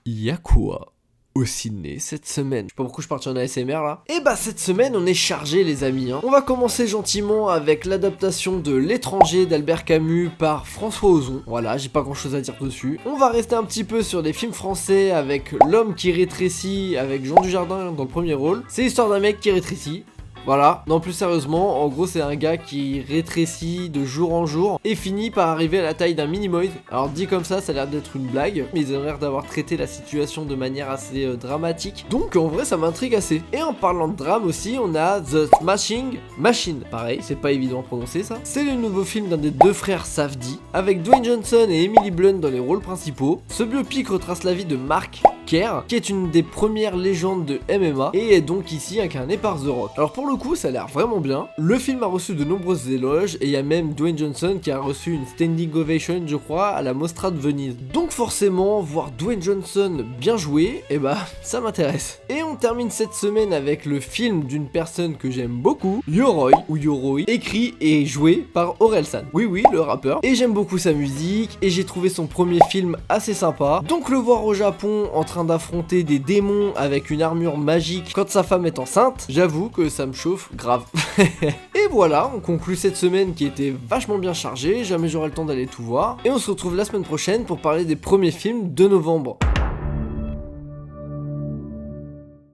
Y'a quoi au ciné cette semaine? Je sais pas pourquoi je suis parti en ASMR là. Et bah cette semaine on est chargé les amis hein. On va commencer gentiment avec l'adaptation de L'étranger d'Albert Camus par François Ozon. Voilà, j'ai pas grand chose à dire dessus. On va rester un petit peu sur des films français avec L'homme qui rétrécit avec Jean Dujardin dans le premier rôle. C'est l'histoire d'un mec qui rétrécit. Voilà, non plus sérieusement, en gros c'est un gars qui rétrécit de jour en jour et finit par arriver à la taille d'un minimoid. Alors dit comme ça a l'air d'être une blague, mais ils ont l'air d'avoir traité la situation de manière assez dramatique. Donc en vrai ça m'intrigue assez. Et en parlant de drame aussi, on a The Smashing Machine. Pareil, c'est pas évident à prononcer ça. C'est le nouveau film d'un des deux frères Safdie, avec Dwayne Johnson et Emily Blunt dans les rôles principaux. Ce biopic retrace la vie de Mark Kerr, qui est une des premières légendes de MMA et est donc ici incarné par The Rock. Alors pour le coup ça a l'air vraiment bien. Le film a reçu de nombreuses éloges et il y a même Dwayne Johnson qui a reçu une standing ovation je crois à la Mostra de Venise. Donc forcément voir Dwayne Johnson bien jouer, et bah ça m'intéresse. Et on termine cette semaine avec le film d'une personne que j'aime beaucoup, Yoroi ou Yoroi, écrit et joué par Orelsan. Oui le rappeur. Et j'aime beaucoup sa musique et j'ai trouvé son premier film assez sympa. Donc le voir au Japon en train d'affronter des démons avec une armure magique quand sa femme est enceinte, j'avoue que ça me chauffe grave. Et voilà, on conclut cette semaine qui était vachement bien chargée, jamais j'aurai le temps d'aller tout voir. Et on se retrouve la semaine prochaine pour parler des premiers films de novembre.